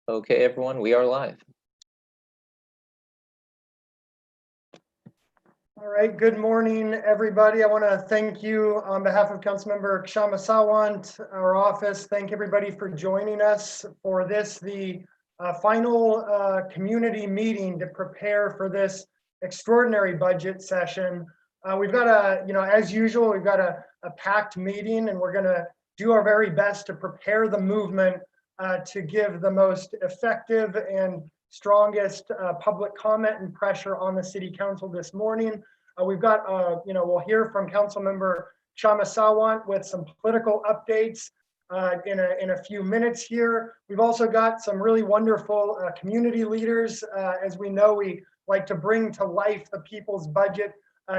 Okay, everyone, we are live. All right, good morning, everybody. I want to thank you on behalf of Councilmember Kshama Sawant, our office. Thank everybody for joining us for this, the final community meeting to prepare for this extraordinary budget session. We've got as usual, we've got a packed meeting, and we're going to do our very best to prepare the movement to give the most effective and strongest public comment and pressure on the city council this morning. We've got, we'll hear from Councilmember Kshama Sawant with some political updates in a few minutes here. We've also got some really wonderful community leaders. As we know, we like to bring to life the people's budget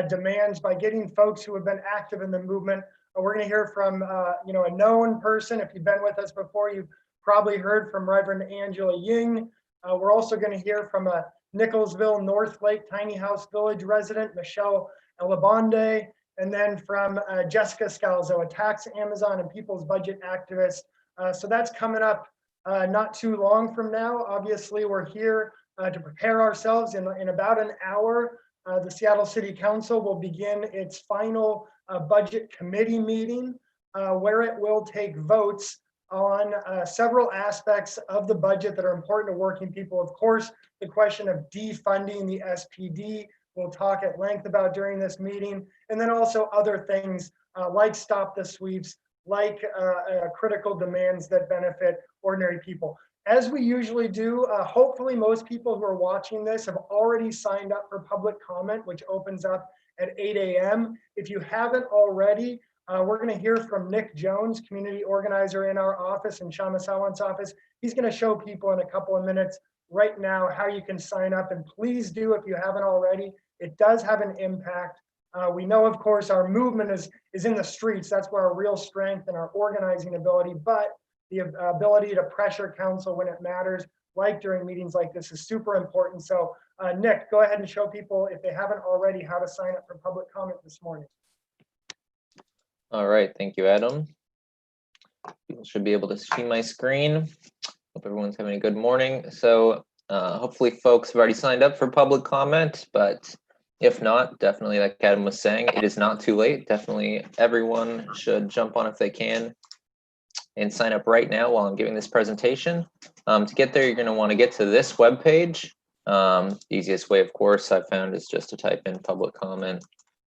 demands by getting folks who have been active in the movement. We're going to hear from, a known person. If you've been with us before, you've probably heard from Reverend Angela Ying. We're also going to hear from a Nicholsville, North Lake Tiny House Village resident, Michelle Elabonde, and then from Jessica Scalzo, a tax, Amazon, and people's budget activist. So that's coming up not too long from now. Obviously, we're here to prepare ourselves. In about an hour, the Seattle City Council will begin its final budget committee meeting, where it will take votes on several aspects of the budget that are important to working people. Of course, the question of defunding the SPD, we'll talk at length about during this meeting, and then also other things like stop the sweeps, like critical demands that benefit ordinary people. As we usually do, hopefully most people who are watching this have already signed up for public comment, which opens up at 8 a.m. If you haven't already, we're going to hear from Nick Jones, community organizer in our office, in Kshama Sawant's office. He's going to show people in a couple of minutes right now how you can sign up. And please do, if you haven't already. It does have an impact. We know, of course, our movement is in the streets. That's where our real strength and our organizing ability, but the ability to pressure council when it matters, like during meetings like this, is super important. So Nick, go ahead and show people, if they haven't already, how to sign up for public comment this morning. All right, thank you, Adam. People should be able to see my screen. Hope everyone's having a good morning. So hopefully folks have already signed up for public comment, but if not, definitely, like Adam was saying, it is not too late. Definitely everyone should jump on if they can and sign up right now while I'm giving this presentation. To get there, you're going to want to get to this webpage. The easiest way, of course, I've found is just to type in public comment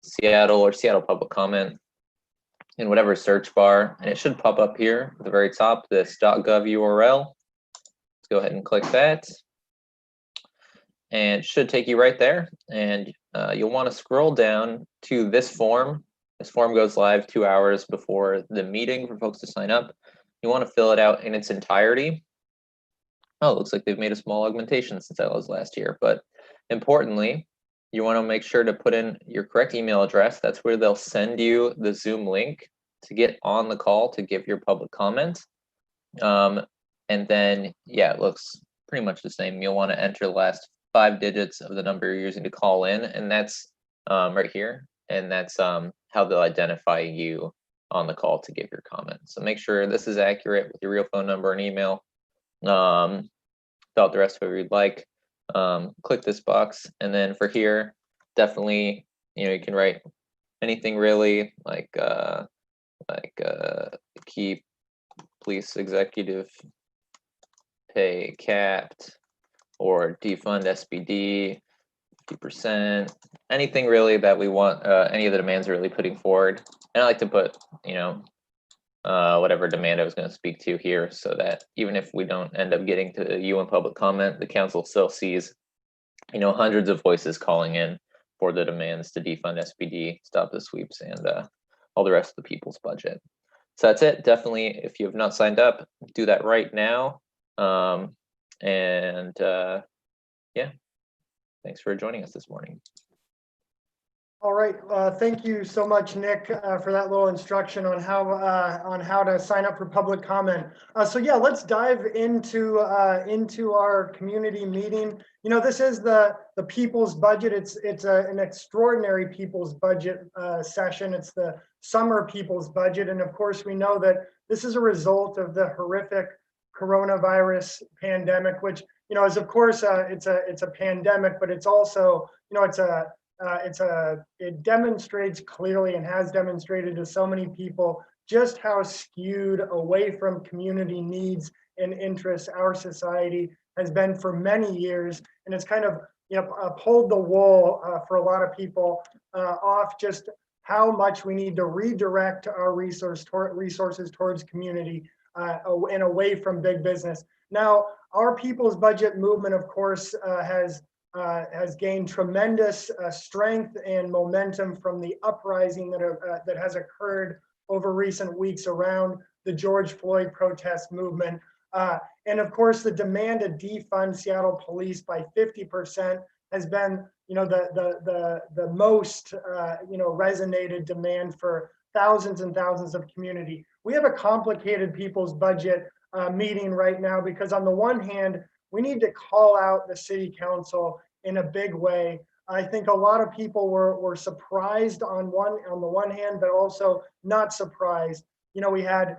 Seattle or Seattle public comment in whatever search bar, and it should pop up here at the very top, this .gov URL. Let's go ahead and click that. And it should take you right there. And you'll want to scroll down to this form. This form goes live 2 hours before the meeting for folks to sign up. You want to fill it out in its entirety. Oh, it looks like they've made a small augmentation since I was last here. But importantly, you want to make sure to put in your correct email address. That's where they'll send you the Zoom link to get on the call to give your public comment. And then, yeah, it looks pretty much the same. You'll want to enter the last 5 digits of the number you're using to call in, and that's right here. And that's how they'll identify you on the call to give your comment. So make sure this is accurate with your real phone number and email. Fill out the rest of it you'd like. Click this box, and then for here, definitely, you can write anything really, like keep police executive pay capped, or defund SPD 50%, anything really that we want, any of the demands are really putting forward. And I like to put, whatever demand I was going to speak to here, so that even if we don't end up getting to you in public comment, the council still sees, hundreds of voices calling in for the demands to defund SPD, stop the sweeps, and all the rest of the people's budget. So that's it. Definitely, if you have not signed up, do that right now. Yeah, thanks for joining us this morning. All right, thank you so much, Nick, for that little instruction on how to sign up for public comment. So yeah, let's dive into our community meeting. This is the people's budget. It's an extraordinary people's budget session. It's the summer people's budget, and of course we know that this is a result of the horrific coronavirus pandemic, which, you know, is of course it's a pandemic, but it's also, you know, it demonstrates clearly and has demonstrated to so many people just how skewed away from community needs and interests our society has been for many years, and it's kind of, you know, pulled the wool for a lot of people off just how much we need to redirect our resources towards community and away from big business. Now, our People's Budget movement, of course, has gained tremendous strength and momentum from the uprising that has occurred over recent weeks around the George Floyd protest movement. And of course, the demand to defund Seattle police by 50% has been, you know, the most, you know, resonated demand for thousands and thousands of community. We have a complicated People's Budget meeting right now because on the one hand, we need to call out the city council in a big way. I think a lot of people were surprised on the one hand, but also not surprised. You know, we had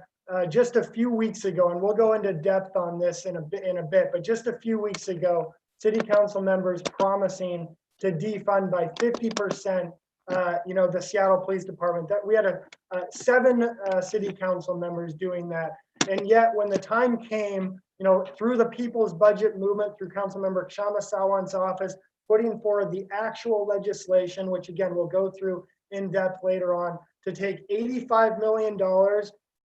just a few weeks ago, and we'll go into depth on this in a bit, but just a few weeks ago, city council members promising to defund by 50%, you know, the Seattle Police Department. That we had 7 city council members doing that, and yet when the time came, you know, through the People's Budget movement, through Councilmember Kshama Sawant's office, putting forward the actual legislation, which again we'll go through in depth later on, to take $85 million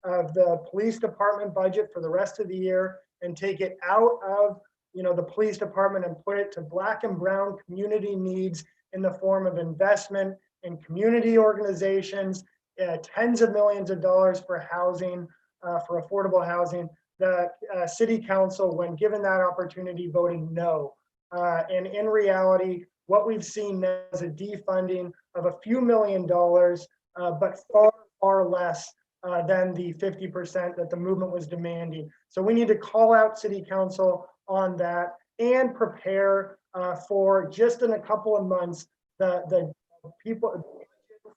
of the police department budget for the rest of the year and take it out of, you know, the police department and put it to Black and brown community needs in the form of investment in community organizations, tens of millions of dollars for housing, for affordable housing. The city council, when given that opportunity, voted no. And in reality, what we've seen now is a defunding of a few $1 million, but far, far less than the 50% that the movement was demanding. So we need to call out city council on that and prepare for just in a couple of months, the people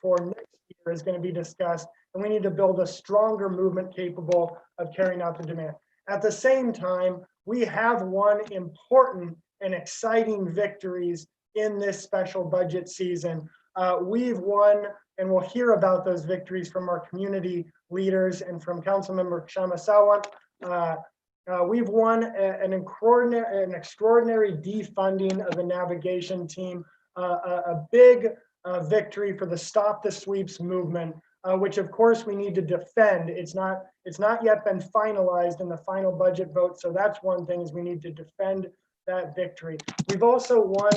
for next year is going to be discussed, and we need to build a stronger movement capable of carrying out the demand. At the same time, we have won important and exciting victories in this special budget season. We've won, and we'll hear about those victories from our community leaders and from Councilmember Kshama Sawant. We've won an extraordinary defunding of the navigation team, a big victory for the Stop the Sweeps movement, which of course we need to defend. It's not yet been finalized in the final budget vote, so that's one thing, is we need to defend that victory. We've also won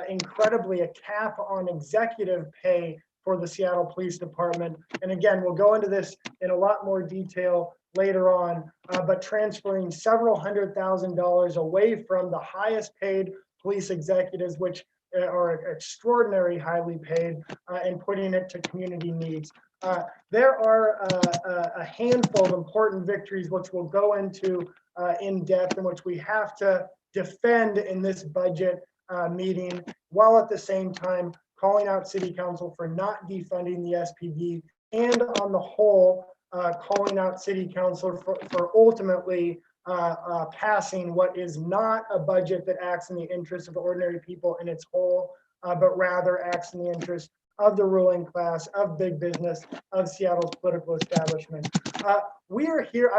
incredibly a cap on executive pay for the Seattle Police Department. And again, we'll go into this in a lot more detail later on, but transferring several $100,000 away from the highest paid police executives, which are extraordinarily highly paid, and putting it to community needs. There are a handful of important victories which we'll go into in depth, and which we have to defend in this budget meeting, while at the same time calling out city council for not defunding the SPD, and on the whole calling out city council for ultimately passing what is not a budget that acts in the interest of ordinary people in its whole, but rather acts in the interest of the ruling class, of big business, of Seattle's political establishment. We are here.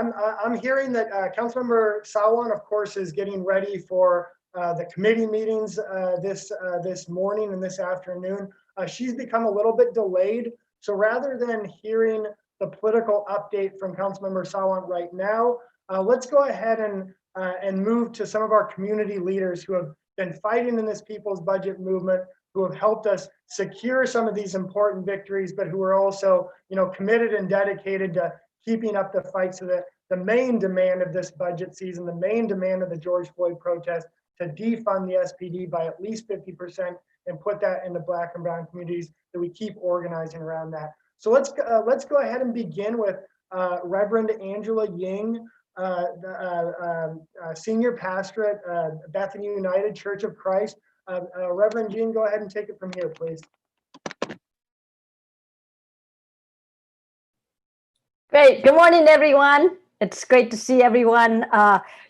I'm hearing that Councilmember Sawant, of course, is getting ready for the committee meetings this morning and this afternoon. She's become a little bit delayed. So rather than hearing the political update from Councilmember Sawant right now, let's go ahead and move to some of our community leaders who have been fighting in this People's Budget movement, who have helped us secure some of these important victories, but who are also, you know, committed and dedicated to keeping up the fight, so that the main demand of this budget season, the main demand of the George Floyd protest, to defund the SPD by at least 50% and put that into Black and brown communities, that we keep organizing around that. So let's go ahead and begin with Reverend Angela Ying, senior pastor at Bethany United Church of Christ. Reverend Jean, go ahead and take it from here, please. Great. Good morning, everyone. It's great to see everyone.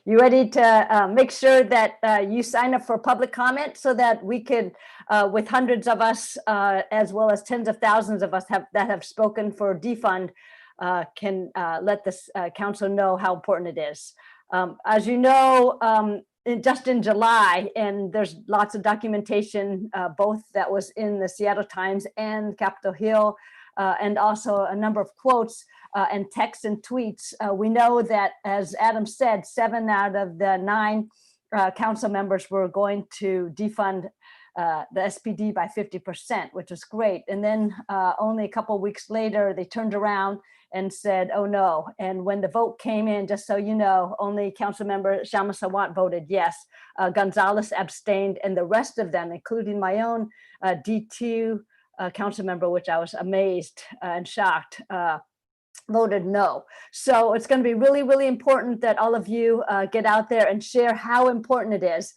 You ready to make sure that you sign up for public comment so that we could, with hundreds of us, as well as tens of thousands of us that have spoken for defund, can let this council know how important it is. As you know, just in July, and there's lots of documentation, both that was in the Seattle Times and Capitol Hill, and also a number of quotes and texts and tweets. We know that, as Adam said, 7 out of the 9 council members were going to defund the SPD by 50%, which is great. And then only a couple of weeks later, they turned around and said, oh no. And when the vote came in, just so you know, only Councilmember Kshama Sawant voted yes. Gonzalez abstained, and the rest of them, including my own D2 council member, which I was amazed and shocked, voted no. So it's going to be really, really important that all of you get out there and share how important it is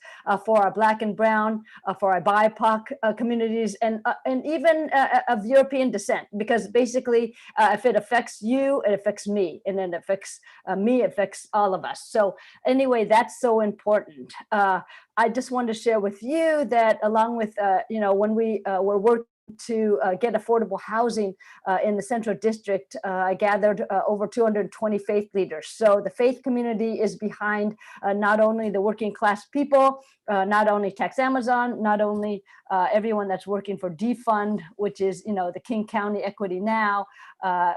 for our Black and Brown, for our BIPOC communities, and even of European descent, because basically if it affects you, it affects me, and then it affects me, it affects all of us. So anyway, that's so important. I just wanted to share with you that along with, when we were working to get affordable housing in the Central District, I gathered over 220 faith leaders. So the faith community is behind not only the working class people, not only Tax Amazon, not only everyone that's working for defund, which is, the King County Equity Now.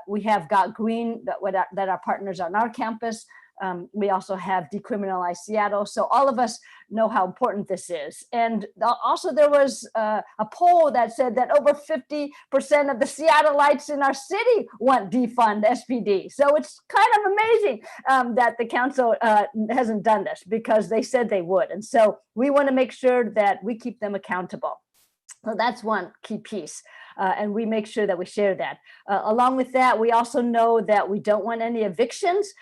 We have Got Green that are partners on our campus. We also have Decriminalize Seattle. So all of us know how important this is. And also there was a poll that said that over 50% of the Seattleites in our city want defund SPD. So it's kind of amazing that the council hasn't done this, because they said they would. And so we want to make sure that we keep them accountable. So that's one key piece. And we make sure that we share that. Along with that, we also know that we don't want any evictions.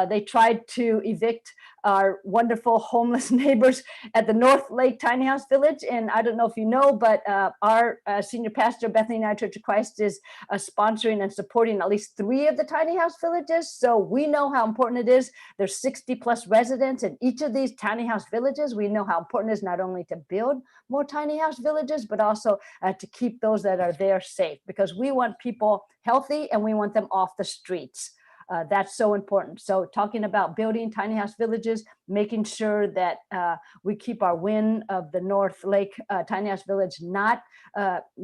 They tried to evict our wonderful homeless neighbors at the North Lake Tiny House Village. And I don't know if you know, but our senior pastor, Bethany United Church of Christ, is sponsoring and supporting at least 3 of the tiny house villages. So we know how important it is. There's 60 plus residents in each of these tiny house villages. We know how important it is not only to build more tiny house villages, but also to keep those that are there safe, because we want people healthy and we want them off the streets. That's so important. So talking about building tiny house villages, making sure that we keep our win of the North Lake Tiny House Village not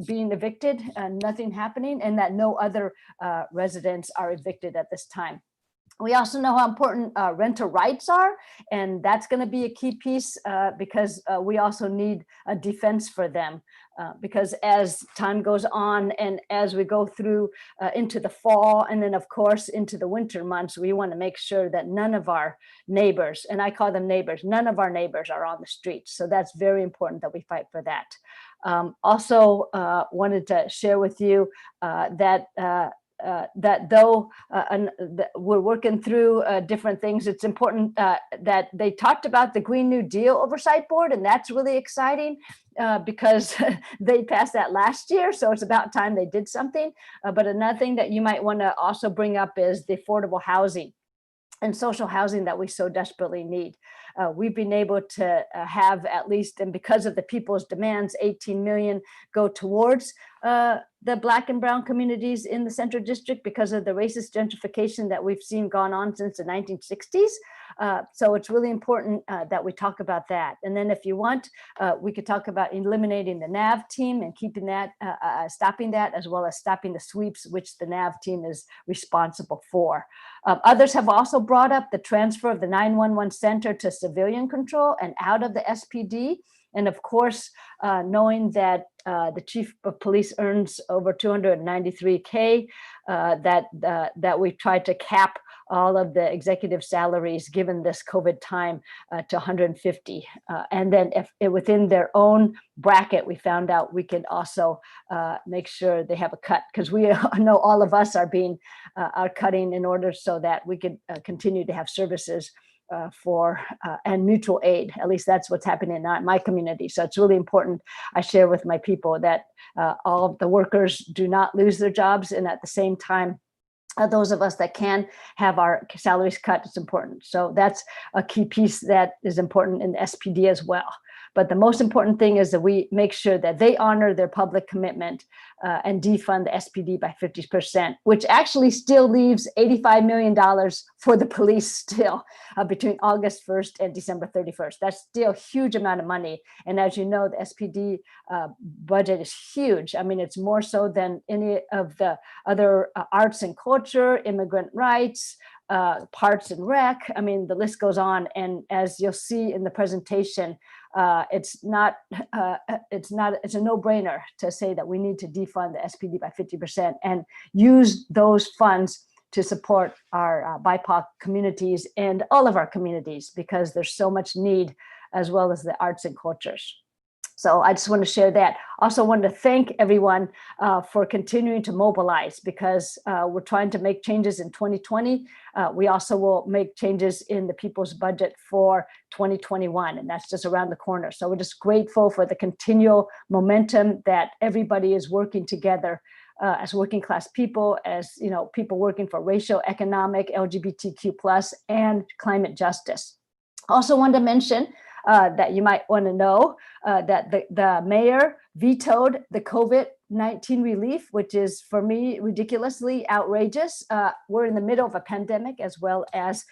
being evicted, nothing happening, and that no other residents are evicted at this time. We also know how important renter rights are, and that's going to be a key piece because we also need a defense for them. Because as time goes on and as we go through into the fall and then of course into the winter months, we want to make sure that none of our neighbors, and I call them neighbors, none of our neighbors are on the streets. So that's very important that we fight for that. Also wanted to share with you that though we're working through different things, it's important that they talked about the Green New Deal Oversight Board, and that's really exciting because they passed that last year, so it's about time they did something. But another thing that you might want to also bring up is the affordable housing and social housing that we so desperately need. We've been able to have at least, and because of the people's demands, 18 million go towards the Black and Brown communities in the Central District because of the racist gentrification that we've seen gone on since the 1960s. So it's really important that we talk about that. And then if you want, we could talk about eliminating the NAV team and keeping that, stopping that, as well as stopping the sweeps, which the NAV team is responsible for. Others have also brought up the transfer of the 911 center to civilian control and out of the SPD. And of course, knowing that the chief of police earns over $293K, that we tried to cap all of the executive salaries given this COVID time to 150. And then if within their own bracket, we found out we could also make sure they have a cut, because we know all of us are cutting in order so that we could continue to have services and mutual aid. At least that's what's happening in my community. So it's really important. I share with my people that all of the workers do not lose their jobs, and at the same time, those of us that can have our salaries cut, it's important. So that's a key piece that is important in the SPD as well. But the most important thing is that we make sure that they honor their public commitment and defund the SPD by 50%, which actually still leaves $85 million for the police still between August 1st and December 31st. That's still a huge amount of money. And as you know, the SPD budget is huge. I mean, it's more so than any of the other arts and culture, immigrant rights, parts and rec. I mean, the list goes on. And as you'll see in the presentation, it's a no-brainer to say that we need to defund the SPD by 50% and use those funds to support our BIPOC communities and all of our communities, because there's so much need, as well as the arts and cultures. So I just want to share that. Also want to thank everyone for continuing to mobilize, because we're trying to make changes in 2020. We also will make changes in the people's budget for 2021, and that's just around the corner. So we're just grateful for the continual momentum that everybody is working together as working class people, as people working for racial, economic, LGBTQ+, and climate justice. Also wanted to mention that you might want to know that the mayor vetoed the COVID-19 relief, which is, for me, ridiculously outrageous. We're in the middle of a pandemic, as well as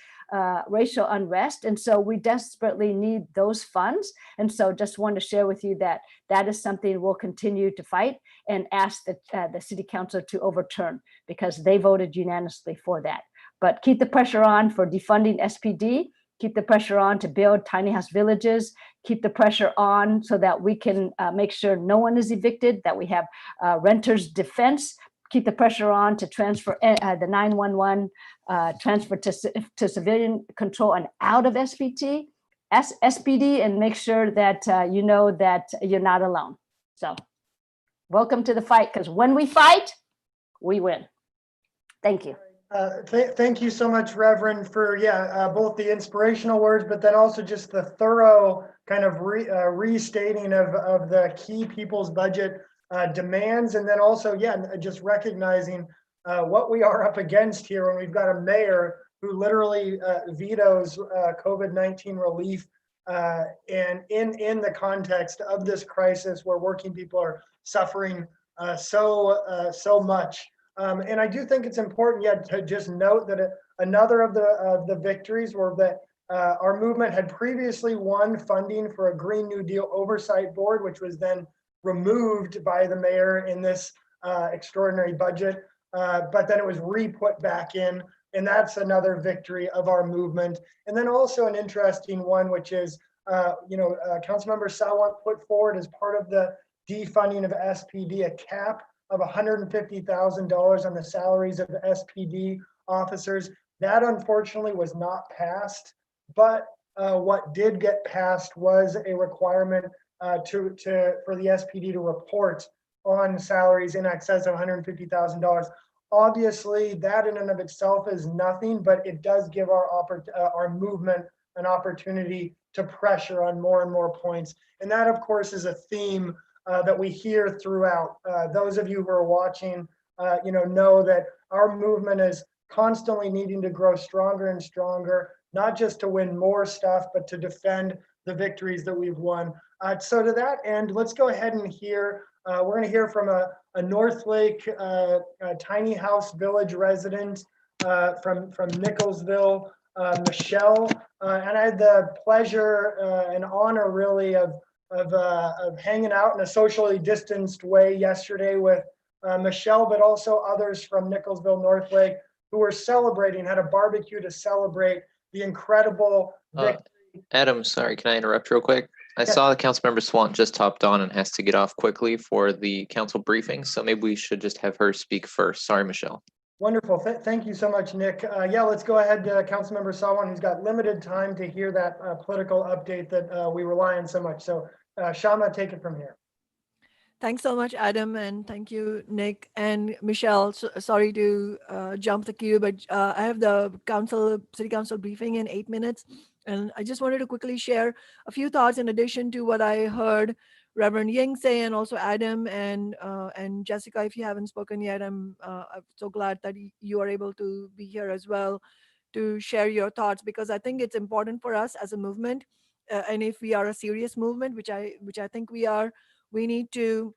racial unrest. And so we desperately need those funds. And so just wanted to share with you that that is something we'll continue to fight and ask the city council to overturn, because they voted unanimously for that. But keep the pressure on for defunding SPD. Keep the pressure on to build tiny house villages, keep the pressure on so that we can make sure no one is evicted, that we have renters defense, keep the pressure on to transfer the 911 transfer to civilian control and out of SPD, and make sure that you know that you're not alone. So welcome to the fight, because when we fight, we win. Thank you. Thank you so much, Reverend, for both the inspirational words, but then also just the thorough kind of restating of the key people's budget demands, and then also just recognizing what we are up against here when we've got a mayor who literally vetoes COVID-19 relief, and in the context of this crisis where working people are suffering so much. And I do think it's important to just note that another of the victories were that our movement had previously won funding for a Green New Deal Oversight Board, which was then removed by the mayor in this extraordinary budget, but then it was re-put back in, and that's another victory of our movement. And then also an interesting one, which is, Councilmember Sawant put forward as part of the defunding of SPD a cap of $150,000 on the salaries of the SPD officers. That unfortunately was not passed, but what did get passed was a requirement for the SPD to report on salaries in excess of $150,000. Obviously, that in and of itself is nothing, but it does give our movement an opportunity to pressure on more and more points. And that, of course, is a theme that we hear throughout. Those of you who are watching, know that our movement is constantly needing to grow stronger and stronger, not just to win more stuff, but to defend the victories that we've won. So to that end, let's go ahead and hear. We're going to hear from a Northlake tiny house village resident from Nicholsville, Michelle, and I had the pleasure and honor, really, of hanging out in a socially distanced way yesterday with Michelle, but also others from Nicholsville, Northlake, who were had a barbecue to celebrate the incredible victory. Adam, sorry, can I interrupt real quick? I saw that Councilmember Sawant just hopped on and has to get off quickly for the council briefing, so maybe we should just have her speak first. Sorry, Michelle. Wonderful. Thank you so much, Nick. Let's go ahead to Councilmember Sawant, who's got limited time to hear that political update that we rely on so much. So Kshama, take it from here. Thanks so much, Adam, and thank you, Nick and Michelle. Sorry to jump the queue, but I have the city council briefing in 8 minutes, and I just wanted to quickly share a few thoughts in addition to what I heard Reverend Ying say, and also Adam and Jessica. If you haven't spoken yet, I'm so glad that you are able to be here as well to share your thoughts, because I think it's important for us as a movement, and if we are a serious movement, which I think we are, we need to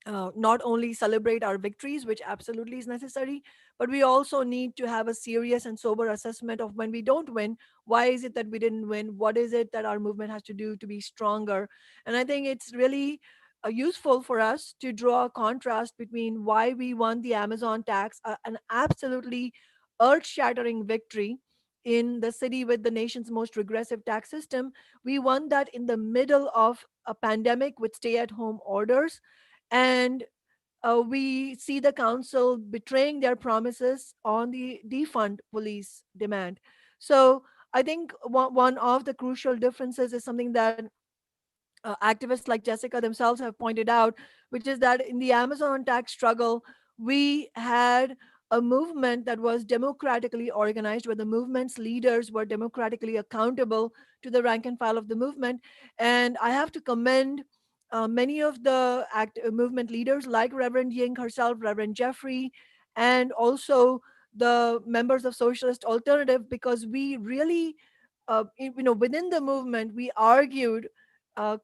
not only celebrate our victories, which absolutely is necessary, but we also need to have a serious and sober assessment of when we don't win. Why is it that we didn't win? What is it that our movement has to do to be stronger? And I think it's really useful for us to draw a contrast between why we won the Amazon tax, an absolutely earth shattering victory in the city with the nation's most regressive tax system. We won that in the middle of a pandemic with stay at home orders, and we see the council betraying their promises on the defund police demand. So I think one of the crucial differences is something that activists like Jessica themselves have pointed out, which is that in the Amazon tax struggle, we had a movement that was democratically organized, where the movement's leaders were democratically accountable to the rank and file of the movement. And I have to commend many of the movement leaders, like Reverend Ying herself, Reverend Jeffrey, and also the members of Socialist Alternative, because we really, within the movement, we argued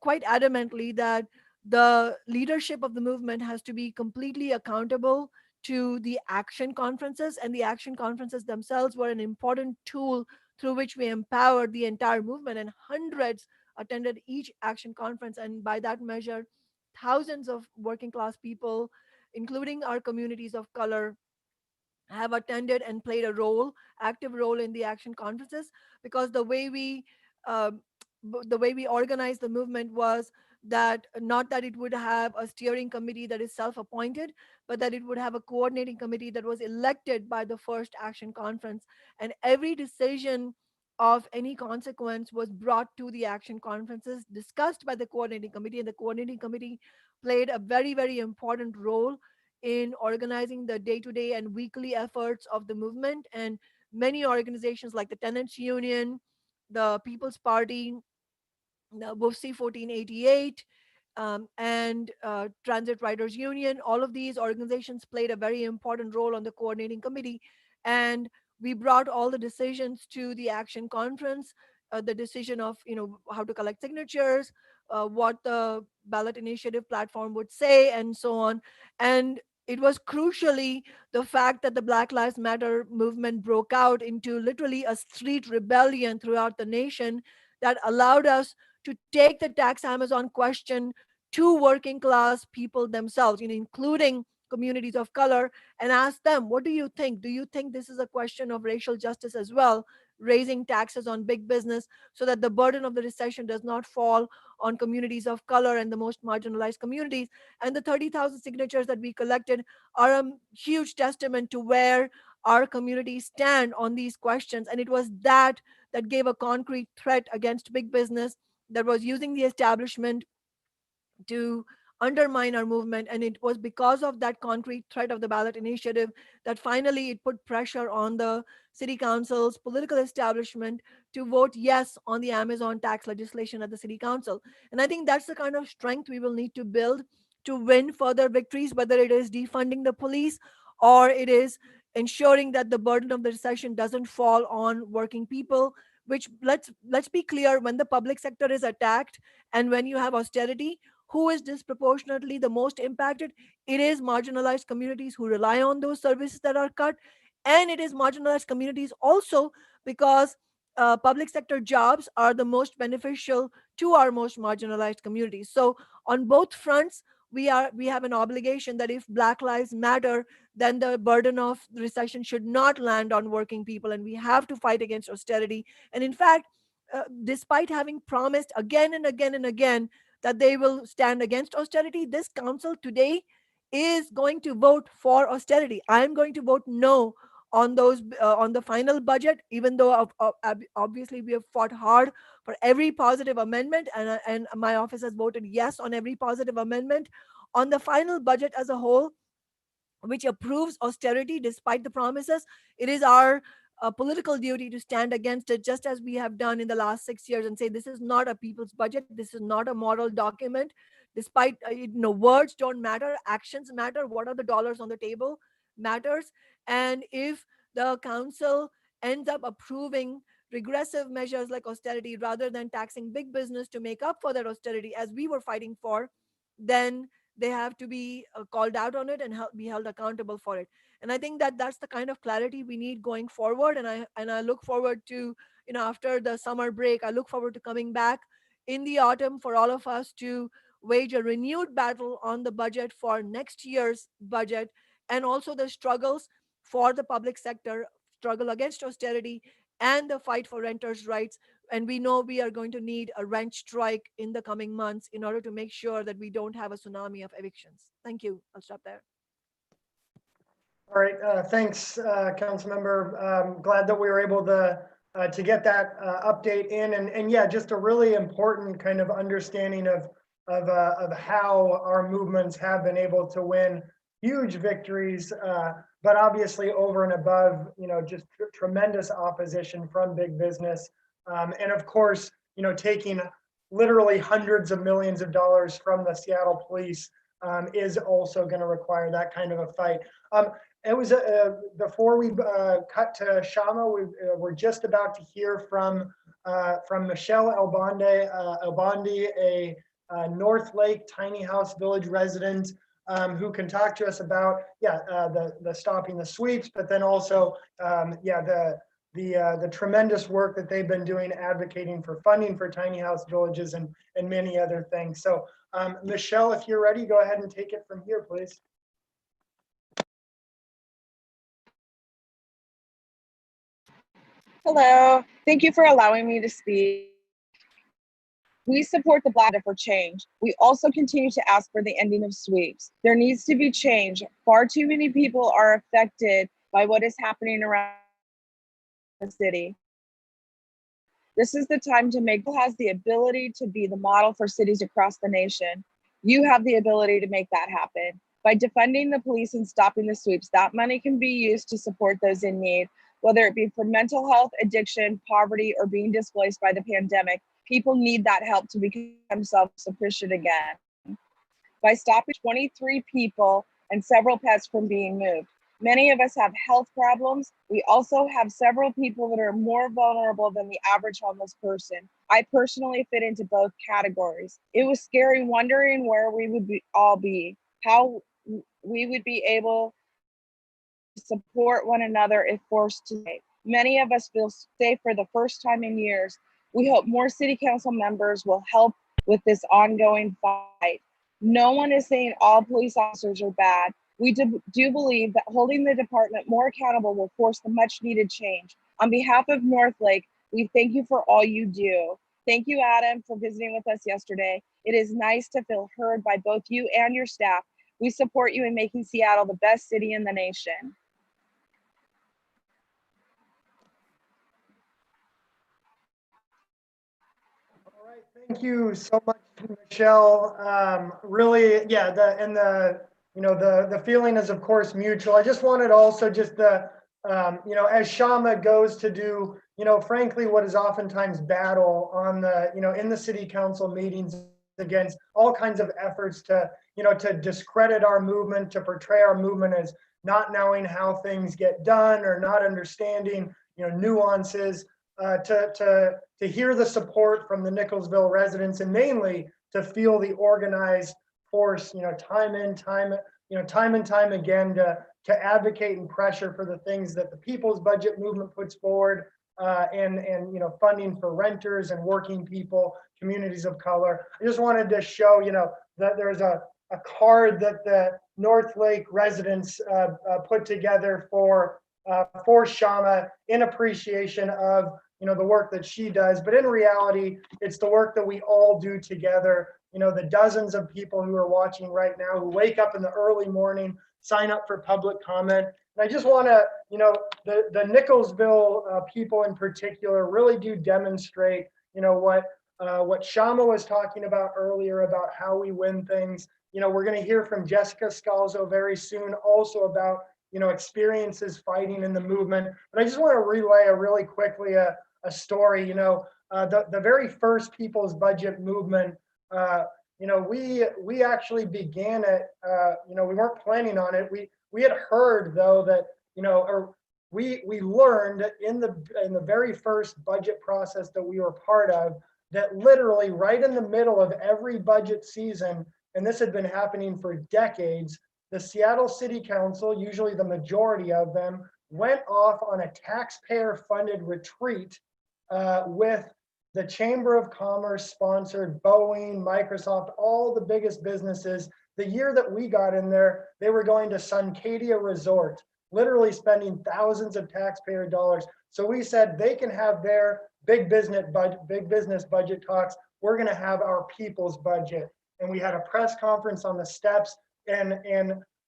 quite adamantly that the leadership of the movement has to be completely accountable to the action conferences, and the action conferences themselves were an important tool through which we empowered the entire movement, and hundreds attended each action conference. And by that measure, thousands of working class people, including our communities of color, have attended and played a active role in the action conferences, because um, the way we organized the movement was that not that it would have a steering committee that is self-appointed, but that it would have a coordinating committee that was elected by the first action conference, and every decision of any consequence was brought to the action conferences, discussed by the coordinating committee, and the coordinating committee played a very, very important role in organizing the day-to-day and weekly efforts of the movement. And many organizations like the Tenants Union, the People's Party, the WOFC 1488, and Transit Riders Union, all of these organizations played a very important role on the coordinating committee. And we brought all the decisions to the action conference, the decision of, how to collect signatures, what the ballot initiative platform would say, and so on. And it was crucially the fact that the Black Lives Matter movement broke out into literally a street rebellion throughout the nation that allowed us to take the tax Amazon question to working class people themselves, including communities of color, and ask them, what do you think? Do you think this is a question of racial justice as well? Raising taxes on big business so that the burden of the recession does not fall on communities of color and the most marginalized communities. And the 30,000 signatures that we collected are a huge testament to where our communities stand on these questions. And it was that gave a concrete threat against big business that was using the establishment to undermine our movement. And it was because of that concrete threat of the ballot initiative that finally it put pressure on the city council's political establishment to vote yes on the Amazon tax legislation at the city council. And I think that's the kind of strength we will need to build to win further victories, whether it is defunding the police or it is ensuring that the burden of the recession doesn't fall on working people. Which, let's be clear, when the public sector is attacked and when you have austerity, who is disproportionately the most impacted? It is marginalized communities who rely on those services that are cut. And it is marginalized communities also because public sector jobs are the most beneficial to our most marginalized communities. So on both fronts, we have an obligation that if Black Lives Matter, then the burden of recession should not land on working people, and we have to fight against austerity. And in fact, despite having promised again and again and again that they will stand against austerity, this council today is going to vote for austerity. I'm going to vote no on those on the final budget, even though obviously we have fought hard for every positive amendment, and my office has voted yes on every positive amendment on the final budget as a whole, which approves austerity despite the promises. It is our political duty to stand against it, just as we have done in the last 6 years, and say this is not a people's budget, this is not a moral document despite words don't matter, actions matter. What are the dollars on the table matters. And if the council ends up approving regressive measures like austerity rather than taxing big business to make up for that austerity as we were fighting for, then they have to be called out on it and be held accountable for it. And I think that that's the kind of clarity we need going forward. And I look forward to, after the summer break, I look forward to coming back in the autumn for all of us to wage a renewed battle on the budget for next year's budget, and also the struggles for the public sector, struggle against austerity, and the fight for renters' rights. And we know we are going to need a rent strike in the coming months in order to make sure that we don't have a tsunami of evictions. Thank you. I'll stop there. All right, thanks, Councilmember. Glad that we were able to get that update in, and yeah, just a really important kind of understanding of how our movements have been able to win huge victories, but obviously over and above, just tremendous opposition from big business, and of course, taking literally hundreds of millions of dollars from the Seattle police is also going to require that kind of a fight. It was before we cut to Kshama, we're just about to hear from Michelle Elbandi, a North Lake tiny house village resident, who can talk to us about the stopping the sweeps, but then also the tremendous work that they've been doing advocating for funding for tiny house villages and many other things. So Michelle, if you're ready, go ahead and take it from here, please. Hello, thank you for allowing me to speak. We support the Black for change. We also continue to ask for the ending of sweeps. There needs to be change. Far too many people are affected by what is happening around the city. This is the time to make has the ability to be the model for cities across the nation. You have the ability to make that happen. By defunding the police and stopping the sweeps, that money can be used to support those in need, whether it be for mental health, addiction, poverty, or being displaced by the pandemic. People need that help to become self-sufficient again. By stopping 23 people and several pets from being moved. Many of us have health problems. We also have several people that are more vulnerable than the average homeless person. I personally fit into both categories. It was scary wondering where we would all be, how we would be able to support one another if forced to. Many of us feel safe for the first time in years. We hope more city council members will help with this ongoing fight. No one is saying all police officers are bad. We do believe that holding the department more accountable will force the much needed change. On behalf of North Lake, we thank you for all you do. Thank you, Adam, for visiting with us yesterday. It is nice to feel heard by both you and your staff. We support you in making Seattle the best city in the nation. All right, thank you so much, Michelle. Really, yeah, the feeling is of course mutual. I just wanted also just the, as Kshama goes to do, frankly, what is oftentimes battle on the, in the city council meetings against all kinds of efforts to, to discredit our movement, to portray our movement as not knowing how things get done or not understanding, nuances, to hear the support from the Nicholsville residents, and mainly to feel the organized force, time and time again to advocate and pressure for the things that the People's Budget movement puts forward, and funding for renters and working people, communities of color. I just wanted to show, that there's a card that the North Lake residents put together for Kshama in appreciation of the work that she does, but in reality, it's the work that we all do together. The dozens of people who are watching right now who wake up in the early morning, sign up for public comment. And I just want to, the Nicholsville people in particular really do demonstrate, what Kshama was talking about earlier about how we win things. We're going to hear from Jessica Scalzo very soon, also about experiences fighting in the movement. But I just want to relay really quickly a story. The very first People's Budget movement, we actually began it, we weren't planning on it. We had heard though that, or we learned in the very first budget process that we were part of, that literally right in the middle of every budget season, and this had been happening for decades, the Seattle City Council, usually the majority of them, went off on a taxpayer-funded retreat with the Chamber of Commerce sponsored Boeing, Microsoft, all the biggest businesses. The year that we got in there, they were going to Suncadia Resort, literally spending thousands of taxpayer dollars. So we said they can have their big business budget talks. We're going to have our people's budget. And we had a press conference on the steps, and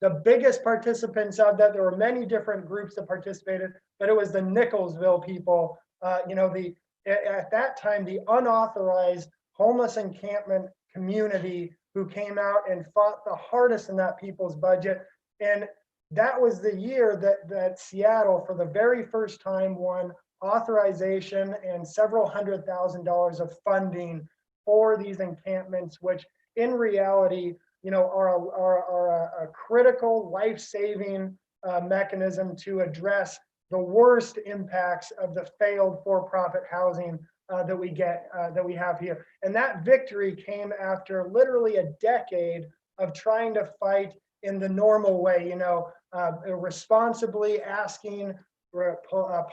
the biggest participants of that, there were many different groups that participated, but it was the Nicholsville people, at that time, the unauthorized homeless encampment community who came out and fought the hardest in that people's budget. And that was the year that Seattle, for the very first time, won authorization and several $100,000 of funding for these encampments, which in reality, are a critical life-saving mechanism to address the worst impacts of the failed for-profit housing that we have here. And that victory came after literally a decade of trying to fight in the normal way, responsibly asking,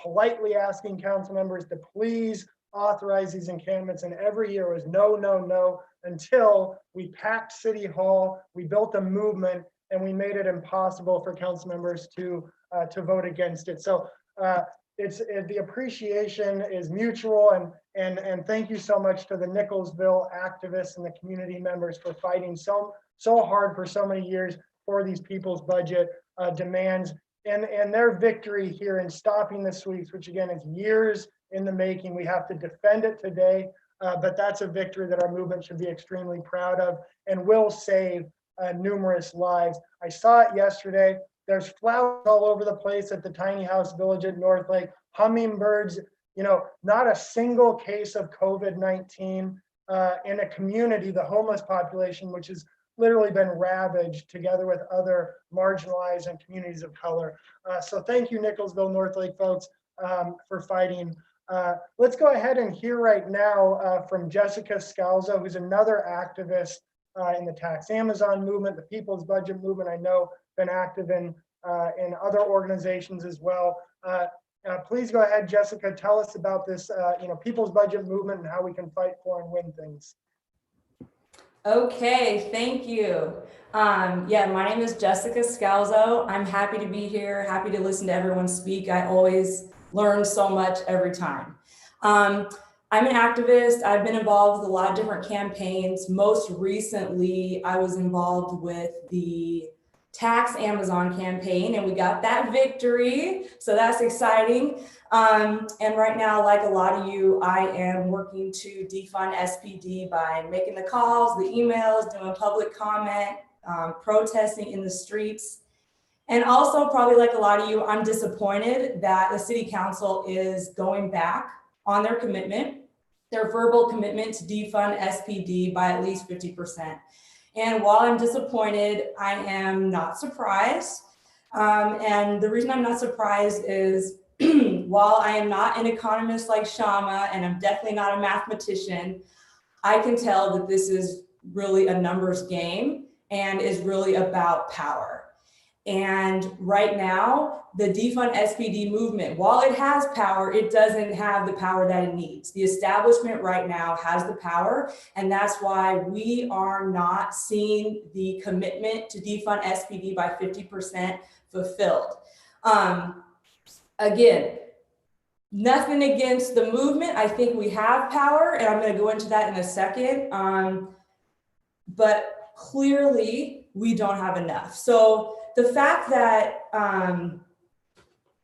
politely asking council members to please authorize these encampments. And every year was no, no, no, until we packed City Hall, we built a movement, and we made it impossible for council members to vote against it. So the appreciation is mutual, and thank you so much to the Nicholsville activists and the community members for fighting so hard for so many years for these people's budget demands, and their victory here in stopping the sweeps, which again is years in the making. We have to defend it today, but that's a victory that our movement should be extremely proud of and will save numerous lives. I saw it yesterday. There's flowers all over the place at the tiny house village at North Lake, hummingbirds, not a single case of COVID-19 in a community, the homeless population, which has literally been ravaged together with other marginalized and communities of color. So thank you, Nicholsville, North Lake folks, for fighting. Let's go ahead and hear right now from Jessica Scalzo, who's another activist in the Tax Amazon movement, the People's Budget movement. I know been active in other organizations as well. Please go ahead, Jessica. Tell us about this, People's Budget movement and how we can fight for and win things. Okay, thank you. Yeah, my name is Jessica Scalzo. I'm happy to be here, happy to listen to everyone speak. I always learn so much every time. I'm an activist. I've been involved with a lot of different campaigns. Most recently, I was involved with the Tax Amazon campaign, and we got that victory. So that's exciting. And right now, like a lot of you, I am working to defund SPD by making the calls, the emails, doing public comment, protesting in the streets. And also, probably like a lot of you, I'm disappointed that the City Council is going back on their commitment, their verbal commitment to defund SPD by at least 50%. And while I'm disappointed, I am not surprised. And the reason I'm not surprised is while I am not an economist like Kshama, and I'm definitely not a mathematician, I can tell that this is really a numbers game and is really about power. And right now, the defund SPD movement, while it has power, it doesn't have the power that it needs. The establishment right now has the power, and that's why we are not seeing the commitment to defund SPD by 50% fulfilled. Again, nothing against the movement. I think we have power, and I'm going to go into that in a second. But clearly, we don't have enough. So the fact that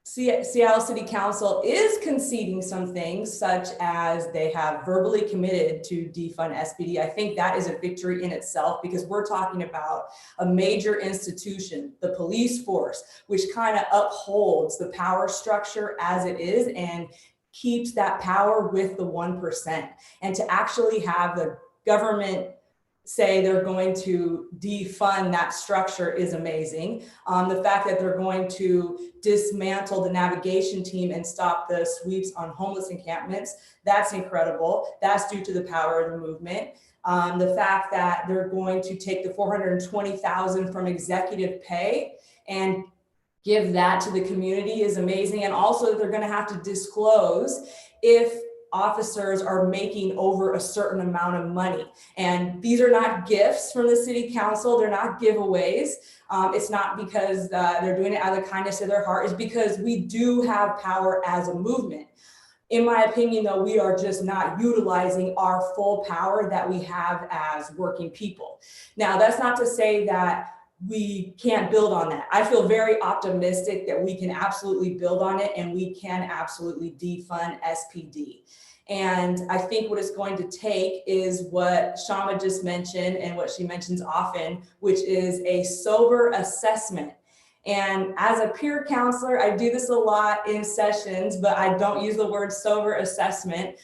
Seattle City Council is conceding some things, such as they have verbally committed to defund SPD, I think that is a victory in itself, because we're talking about a major institution, the police force, which kind of upholds the power structure as it is and keeps that power with the 1%. And to actually have the government say they're going to defund that structure is amazing. The fact that they're going to dismantle the navigation team and stop the sweeps on homeless encampments, that's incredible. That's due to the power of the movement. The fact that they're going to take the $420,000 from executive pay and give that to the community is amazing. And also they're going to have to disclose if officers are making over a certain amount of money. And these are not gifts from the city council. They're not giveaways. It's not because they're doing it out of the kindness of their heart. It's because we do have power as a movement. In my opinion, though, we are just not utilizing our full power that we have as working people. Now, that's not to say that we can't build on that. I feel very optimistic that we can absolutely build on it and we can absolutely defund SPD. And I think what it's going to take is what Kshama just mentioned and what she mentions often, which is a sober assessment. And as a peer counselor, I do this a lot in sessions, but I don't use the word sober assessment.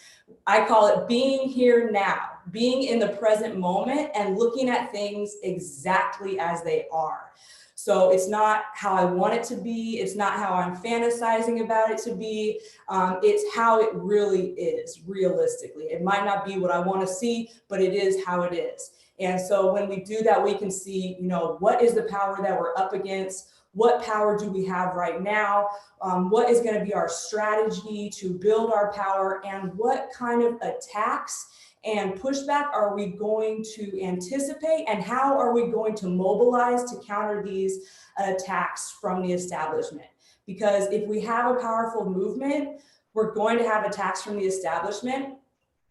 I call it being here now, being in the present moment and looking at things exactly as they are. So it's not how I want it to be. It's not how I'm fantasizing about it to be. It's how it really is, realistically. It might not be what I want to see, but it is how it is. And so when we do that, we can see, you know, what is the power that we're up against? What power do we have right now? What is going to be our strategy to build our power? And what kind of attacks and pushback are we going to anticipate? And how are we going to mobilize to counter these attacks from the establishment? Because if we have a powerful movement, we're going to have attacks from the establishment.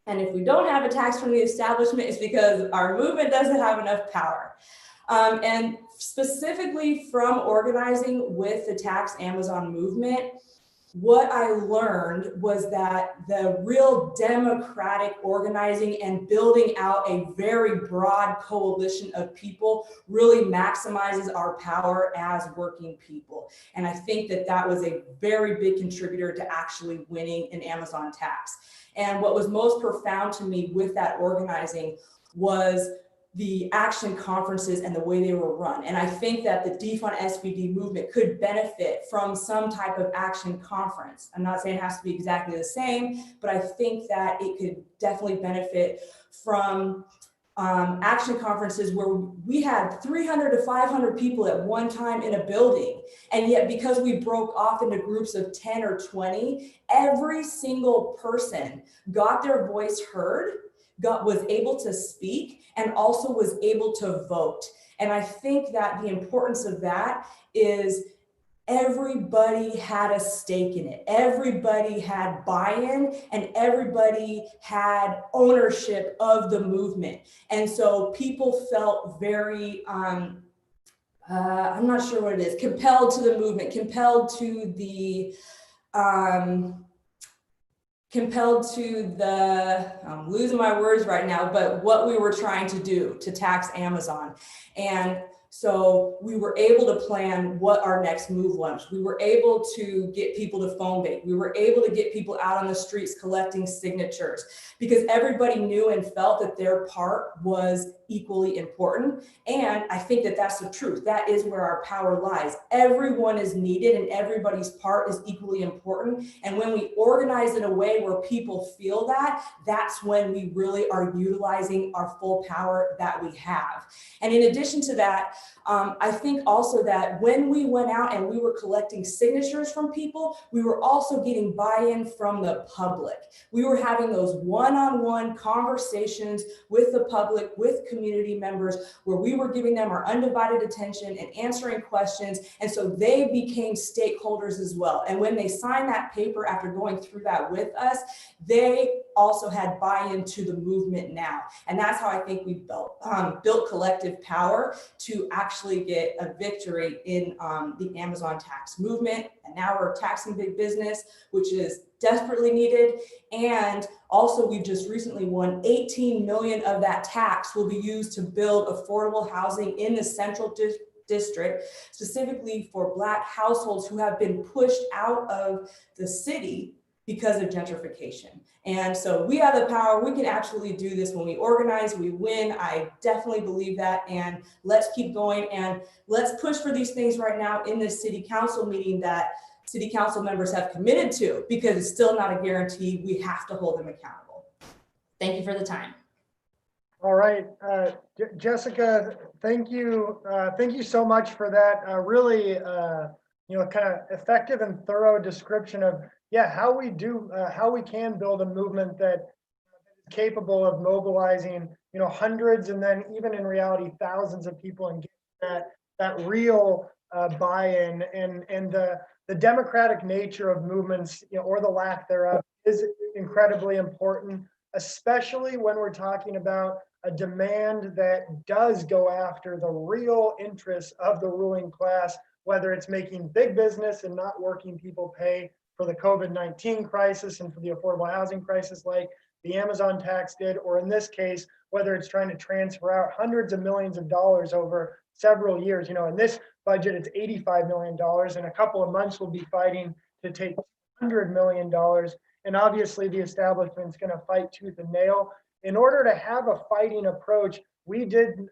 And if we don't have attacks from the establishment, it's because our movement doesn't have enough power. And specifically from organizing with the Tax Amazon movement, what I learned was that the real democratic organizing and building out a very broad coalition of people really maximizes our power as working people. And I think that that was a very big contributor to actually winning an Amazon tax. And what was most profound to me with that organizing was the action conferences and the way they were run. And I think that the Defund SPD movement could benefit from some type of action conference. I'm not saying it has to be exactly the same, but I think that it could definitely benefit from action conferences where we had 300 to 500 people at one time in a building. And yet because we broke off into groups of 10 or 20, every single person got their voice heard, was able to speak, and also was able to vote. And I think that the importance of that is everybody had a stake in it. Everybody had buy-in and everybody had ownership of the movement. And so people felt very, I'm not sure what it is, compelled to the movement, compelled to the, I'm losing my words right now, but what we were trying to do to tax Amazon. And so we were able to plan what our next move was. We were able to get people to phone bank. We were able to get people out on the streets collecting signatures because everybody knew and felt that their part was equally important. And I think that that's the truth. That is where our power lies. Everyone is needed and everybody's part is equally important. And when we organize in a way where people feel that, that's when we really are utilizing our full power that we have. And in addition to that, I think also that when we went out and we were collecting signatures from people, we were also getting buy-in from the public. We were having those one-on-one conversations with the public, with community members, where we were giving them our undivided attention and answering questions. And so they became stakeholders as well. And when they signed that paper after going through that with us, they also had buy-in to the movement now. And that's how I think we built collective power to actually get a victory in the Amazon tax movement. And now we're taxing big business, which is desperately needed. And also we've just recently won 18 million of that tax will be used to build affordable housing in the central district, specifically for Black households who have been pushed out of the city because of gentrification. And so we have the power. We can actually do this when we organize, we win. I definitely believe that. And let's keep going and let's push for these things right now in this city council meeting that city council members have committed to, because it's still not a guarantee. We have to hold them accountable. Thank you for the time. All right, Jessica, thank you. Thank you so much for that really, kind of effective and thorough description of, how we can build a movement that is capable of mobilizing, hundreds and then even in reality, thousands of people and get that real buy-in and the democratic nature of movements, or the lack thereof is incredibly important, especially when we're talking about a demand that does go after the real interests of the ruling class, whether it's making big business and not working people pay for the COVID-19 crisis and for the affordable housing crisis like the Amazon tax did, or in this case, whether it's trying to transfer out hundreds of millions of dollars over several years. In this budget, it's $85 million. In a couple of months, we'll be fighting to take $100 million. And obviously the establishment's gonna fight tooth and nail. In order to have a fighting approach, we did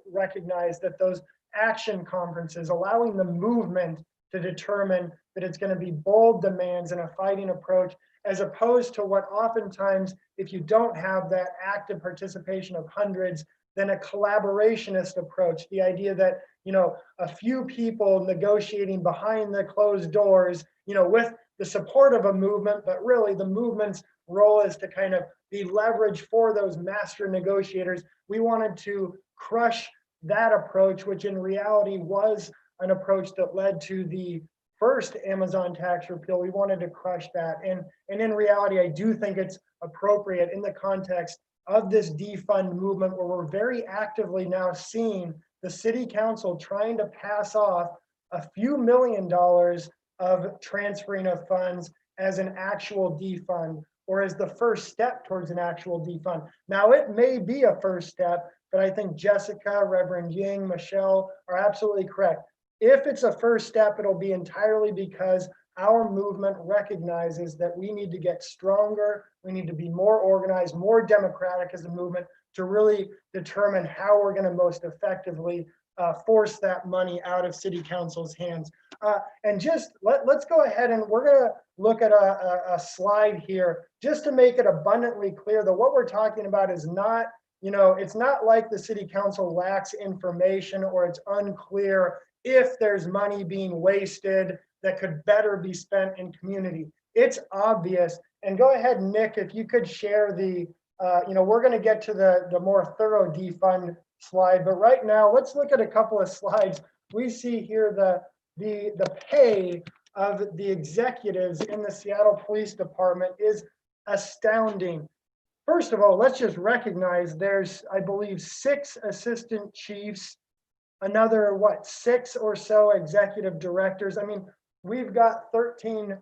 recognize that those action conferences, allowing the movement to determine that it's going to be bold demands and a fighting approach, as opposed to what oftentimes, if you don't have that active participation of hundreds, then a collaborationist approach, the idea that, a few people negotiating behind the closed doors, with the support of a movement, but really the movement's role is to kind of be leverage for those master negotiators. We wanted to crush that approach, which in reality was an approach that led to the first Amazon tax repeal. We wanted to crush that. And in reality, I do think it's appropriate in the context of this defund movement, where we're very actively now seeing the city council trying to pass off a few $1 million of transferring of funds as an actual defund, or as the first step towards an actual defund. Now, it may be a first step, but I think Jessica, Reverend Ying, Michelle are absolutely correct. If it's a first step, it'll be entirely because our movement recognizes that we need to get stronger, we need to be more organized, more democratic as a movement to really determine how we're gonna most effectively force that money out of city council's hands. And just let's go ahead and we're gonna look at a slide here just to make it abundantly clear that what we're talking about is not, it's not like the city council lacks information or it's unclear if there's money being wasted that could better be spent in community. It's obvious. And go ahead, Nick, if you could share the, we're gonna get to the more thorough defund slide, but right now let's look at a couple of slides. We see here the pay of the executives in the Seattle Police Department is astounding. First of all, let's just recognize there's, I believe, 6 assistant chiefs, another, 6 or so executive directors. I mean, we've got 13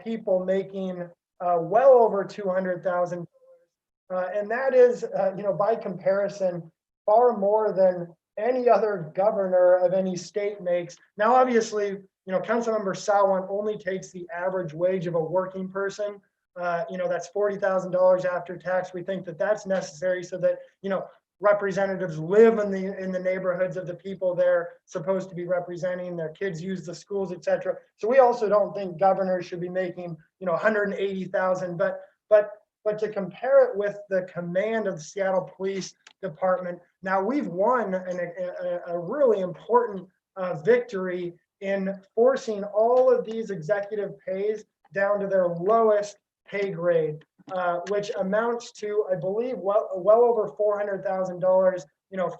people making well over $200,000. And that is, by comparison, far more than any other governor of any state makes. Now, obviously, Councilmember Sawant only takes the average wage of a working person. That's $40,000 after tax. We think that that's necessary so that, representatives live in the neighborhoods of the people they're supposed to be representing, their kids use the schools, etc. So we also don't think governors should be making, $180,000, but to compare it with the command of the Seattle Police Department, now we've won a really important victory in forcing all of these executive pays down to their lowest pay grade, which amounts to, I believe, well over $400,000,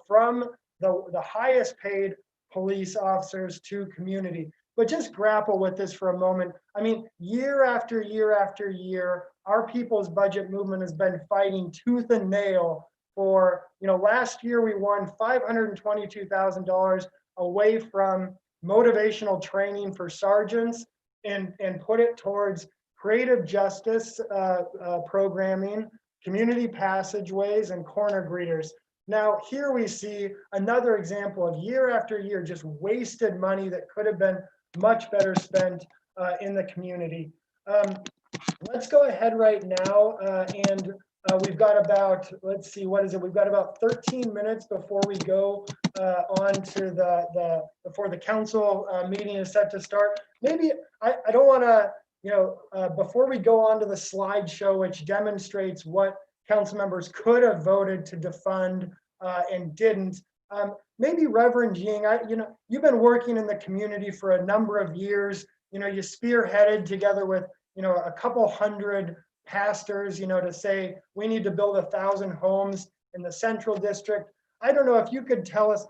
from the highest paid police officers to community. But just grapple with this for a moment. I mean, year after year after year, our People's Budget movement has been fighting tooth and nail for, last year we won $522,000 away from motivational training for sergeants and put it towards creative justice programming, community passageways, and corner greeters. Now, here we see another example of year after year just wasted money that could have been much better spent in the community. let's go ahead right now and we've got about, let's see, what is it? We've got about 13 minutes before we go on to before the council meeting is set to start. Maybe I don't want to, before we go on to the slideshow, which demonstrates what council members could have voted to defund and didn't. Maybe Reverend Ying, you've been working in the community for a number of years. You spearheaded together with, a couple hundred pastors, to say we need to build 1,000 homes in the Central District. I don't know if you could tell us,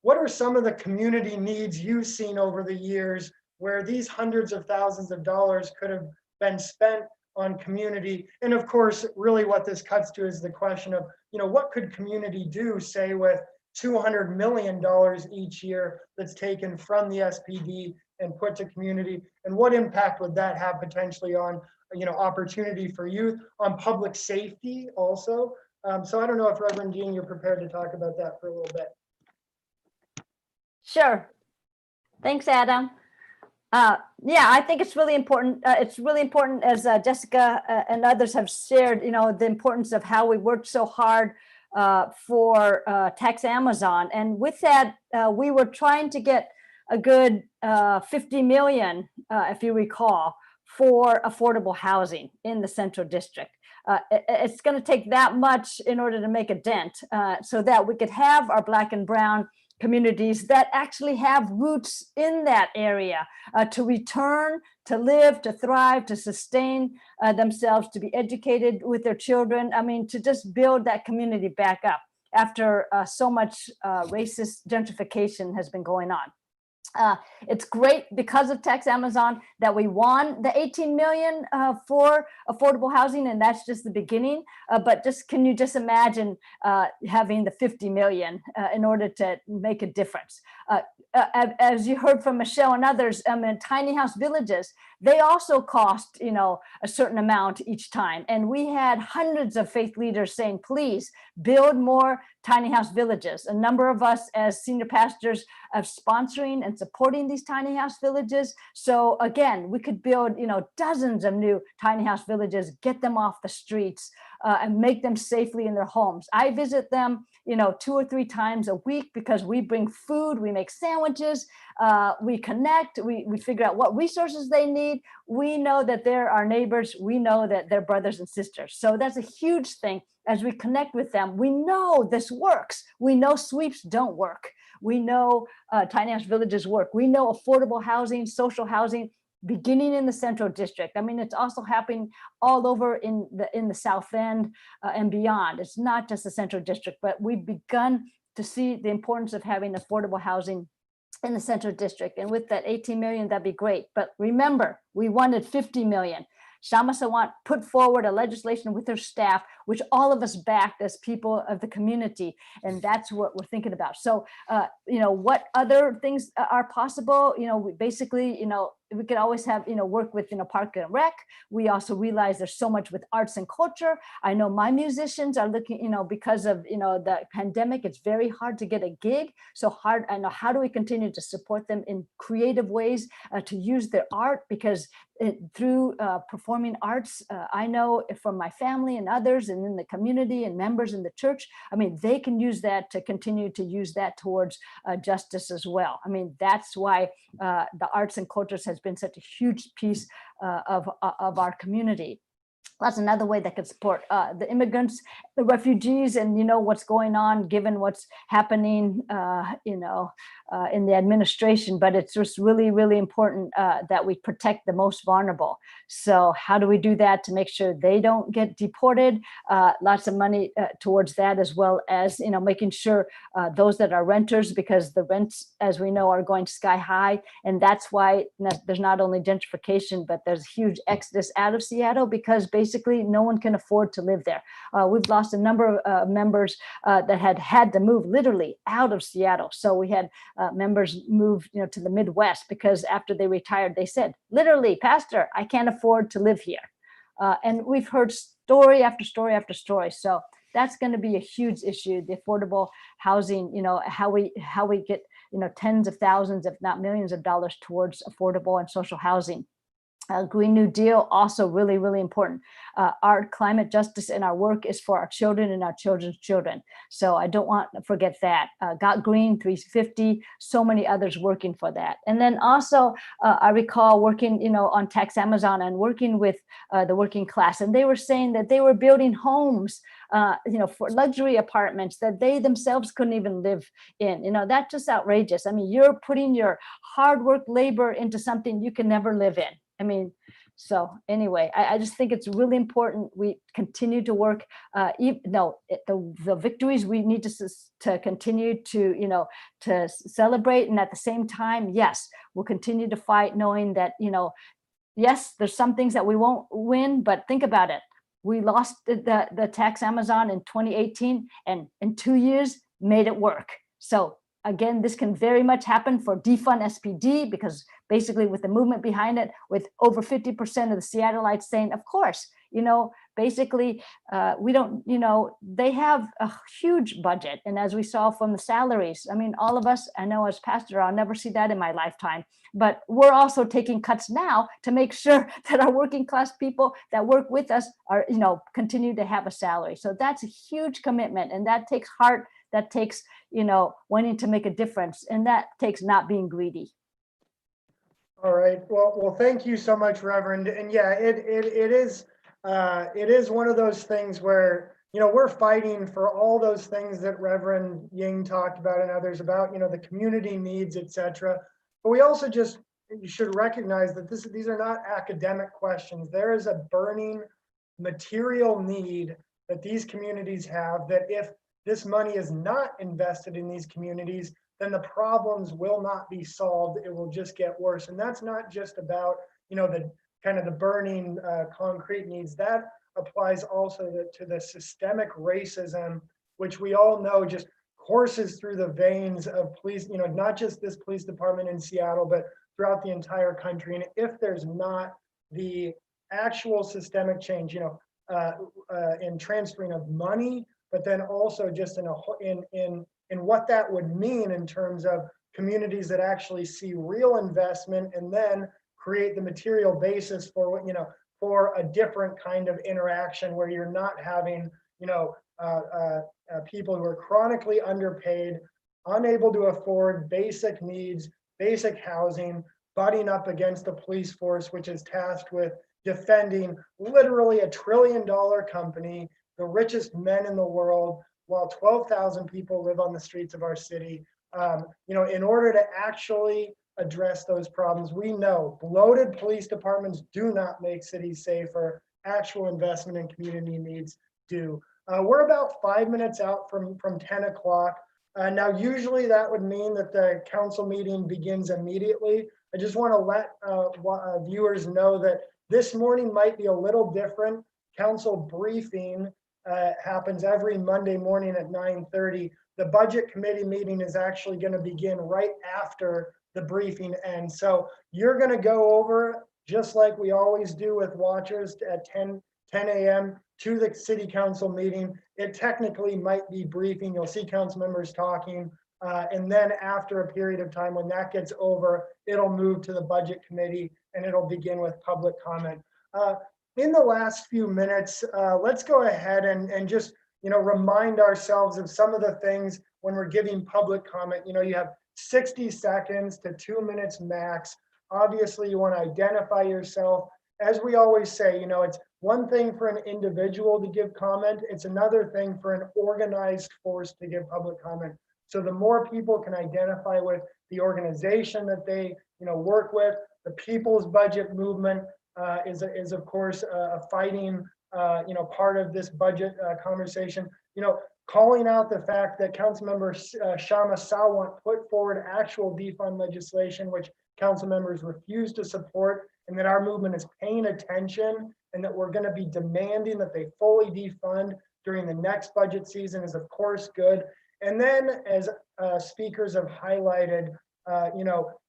what are some of the community needs you've seen over the years where these hundreds of thousands of dollars could have been spent on community? And of course, really what this cuts to is the question of, what could community do, say, with $200 million each year that's taken from the SPD and put to community, and what impact would that have potentially on, opportunity for youth, on public safety also? So I don't know if Reverend Dean, you're prepared to talk about that for a little bit. Sure. Thanks, Adam. Yeah, I think it's really important. It's really important, as Jessica and others have shared, the importance of how we worked so hard for Tax Amazon. And with that, we were trying to get a good 50 million, if you recall, for affordable housing in the Central District. It's going to take that much in order to make a dent so that we could have our Black and Brown communities that actually have roots in that area to return, to live, to thrive, to sustain themselves, to be educated with their children. I mean, to just build that community back up after so much racist gentrification has been going on. It's great because of Tax Amazon that we won the 18 million for affordable housing, and that's just the beginning. But can you just imagine having the 50 million in order to make a difference? As you heard from Michelle and others, in tiny house villages, they also cost, a certain amount each time. And we had hundreds of faith leaders saying, please build more tiny house villages. A number of us as senior pastors are sponsoring and supporting these tiny house villages. So again, we could build, dozens of new tiny house villages, get them off the streets and make them safely in their homes. I visit them, 2 or 3 times a week because we bring food, we make sandwiches, we connect, we figure out what resources they need. We know that they're our neighbors. We know that they're brothers and sisters. So that's a huge thing. As we connect with them, we know this works. We know sweeps don't work. We know tiny house villages work. We know affordable housing, social housing, beginning in the Central District. I mean, it's also happening all over in the South End and beyond. It's not just the Central District, but we've begun to see the importance of having affordable housing in the Central District. And with that 18 million, that'd be great. But remember, we wanted 50 million. Kshama Sawant put forward a legislation with her staff, which all of us backed as people of the community. And that's what we're thinking about. So, what other things are possible? We basically, we could always have, work with, Park and Rec. We also realize there's so much with arts and culture. I know my musicians are looking, because of, the pandemic, it's very hard to get a gig. So hard, I know, how do we continue to support them in creative ways to use their art? Because through performing arts, I know from my family and others and in the community and members in the church, I mean, they can use that to continue to use that towards justice as well. I mean, that's why the arts and cultures has been such a huge piece of our community. That's another way that could support the immigrants, the refugees, and what's going on, given what's happening, in the administration. But it's just really, really important that we protect the most vulnerable. So how do we do that to make sure they don't get deported? Lots of money towards that, as well as making sure those that are renters, because the rents, as we know, are going sky high, and that's why there's not only gentrification, but there's huge exodus out of Seattle because basically no one can afford to live there. We've lost a number of members that had to move literally out of Seattle. So we had members move to the Midwest because after they retired, they said, literally, Pastor, I can't afford to live here. And we've heard story after story after story. So that's going to be a huge issue, the affordable housing, how we get, tens of thousands, if not millions of dollars towards affordable and social housing. Green New Deal, also really, really important. Our climate justice and our work is for our children and our children's children. So I don't want to forget that. Got Green 350, so many others working for that. And then also, I recall working, on Tax Amazon and working with the working class. And they were saying that they were building homes, for luxury apartments that they themselves couldn't even live in. That's just outrageous. I mean, you're putting your hard work labor into something you can never live in. I mean, so anyway, I just think it's really important we continue to work. The victories we need to continue to, to celebrate. And at the same time, yes, we'll continue to fight knowing that, yes, there's some things that we won't win, but think about it. We lost the Tax Amazon in 2018 and in 2 years made it work. So again, this can very much happen for defund SPD, because basically with the movement behind it, with over 50% of the Seattleites saying, of course, basically we don't, they have a huge budget. And as we saw from the salaries, I mean, all of us, I know as pastor, I'll never see that in my lifetime, but we're also taking cuts now to make sure that our working class people that work with us are, continue to have a salary. So that's a huge commitment, and that takes heart. That takes, wanting to make a difference, and that takes not being greedy. All right. Well, thank you so much, Reverend. And yeah, it is one of those things where, we're fighting for all those things that Reverend Ying talked about and others about, the community needs, etc. But we also you should recognize that these are not academic questions. There is a burning material need that these communities have, that if this money is not invested in these communities, then the problems will not be solved. It will just get worse. And that's not just about, the kind of the burning concrete needs. That applies also to the systemic racism, which we all know just courses through the veins of police, not just this police department in Seattle, but throughout the entire country. And if there's not the actual systemic change, in transferring of money, but then also just in what that would mean in terms of communities that actually see real investment, and then create the material basis for for a different kind of interaction where you're not having people who are chronically underpaid, unable to afford basic needs, basic housing, butting up against a police force which is tasked with defending literally $1 trillion company, the richest men in the world, while 12,000 people live on the streets of our city. In order to actually address those problems, we know bloated police departments do not make cities safer. Actual investment in community needs do. We're about 5 minutes out from 10 o'clock. Now, usually that would mean that the council meeting begins immediately. I just want to let viewers know that this morning might be a little different. Council briefing happens every Monday morning at 9:30. The budget committee meeting is actually going to begin right after the briefing ends. So you're going to go over, just like we always do with watchers, at 10 a.m. to the city council meeting. It technically might be briefing. You'll see council members talking. And then after a period of time, when that gets over, it'll move to the budget committee and it'll begin with public comment. In the last few minutes, let's go ahead and just, remind ourselves of some of the things when we're giving public comment. You have 60 seconds to 2 minutes max. Obviously, you want to identify yourself. As we always say, it's one thing for an individual to give comment. It's another thing for an organized force to give public comment. So the more people can identify with the organization that they, work with, the People's Budget Movement is of course a fighting, part of this budget conversation. Calling out the fact that Councilmember Kshama Sawant put forward actual defund legislation, which council members refuse to support, and that our movement is paying attention, and that we're going to be demanding that they fully defund during the next budget season is of course good. And then, as speakers have highlighted,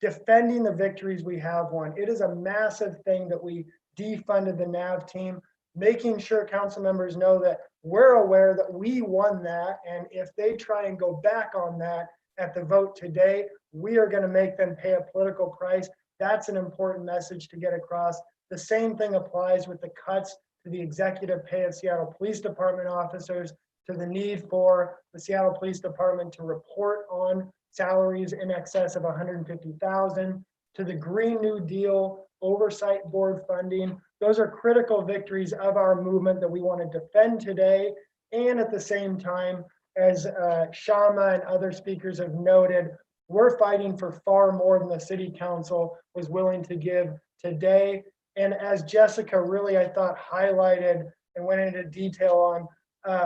defending the victories we have won. It is a massive thing that we defunded the NAV team, making sure council members know that we're aware that we won that. And if they try and go back on that at the vote today, we are going to make them pay a political price. That's an important message to get across. The same thing applies with the cuts to the executive pay of Seattle Police Department officers, to the need for the Seattle Police Department to report on salaries in excess of $150,000, to the Green New Deal Oversight Board funding. Those are critical victories of our movement that we want to defend today. And at the same time, as Kshama and other speakers have noted, we're fighting for far more than the City Council was willing to give today. And as Jessica really, I thought, highlighted and went into detail on,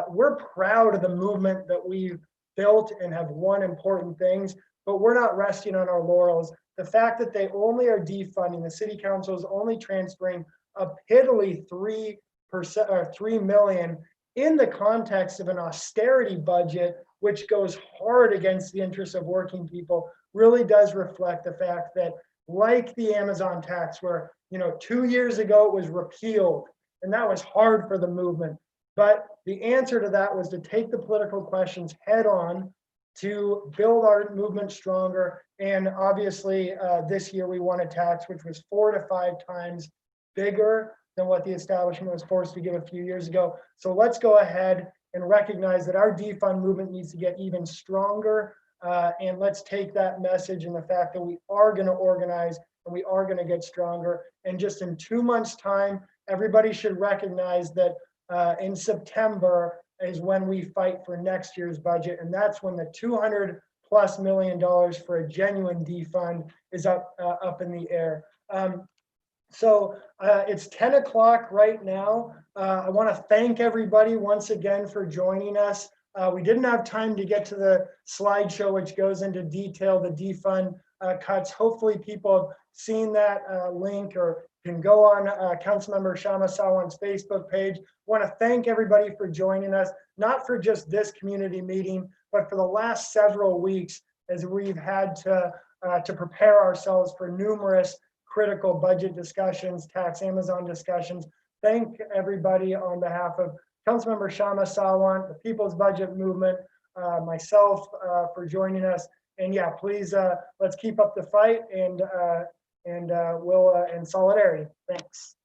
we're proud of the movement that we've built and have won important things, but we're not resting on our laurels. The fact that they only are defunding, the City Council is only transferring a piddly 3% or $3 million in the context of an austerity budget, which goes hard against the interests of working people, really does reflect the fact that, like the Amazon tax, where 2 years ago it was repealed, and that was hard for the movement. But the answer to that was to take the political questions head on, to build our movement stronger. And obviously, this year we won a tax which was 4 to 5 times bigger than what the establishment was forced to give a few years ago. So let's go ahead and recognize that our defund movement needs to get even stronger. And let's take that message and the fact that we are going to organize and we are going to get stronger. And just in 2 months' time, everybody should recognize that in September is when we fight for next year's budget. And that's when the $200+ million for a genuine defund is up in the air. So it's 10 o'clock right now. I want to thank everybody once again for joining us. We didn't have time to get to the slideshow, which goes into detail, the defund cuts. Hopefully people have seen that link, or can go on Councilmember Kshama Sawant's Facebook page. I want to thank everybody for joining us, not for just this community meeting, but for the last several weeks, as we've had to prepare ourselves for numerous critical budget discussions, tax Amazon discussions. Thank everybody on behalf of Councilmember Kshama Sawant, the People's Budget Movement, myself, for joining us. And yeah, please, let's keep up the fight, and we'll in solidarity. Thanks.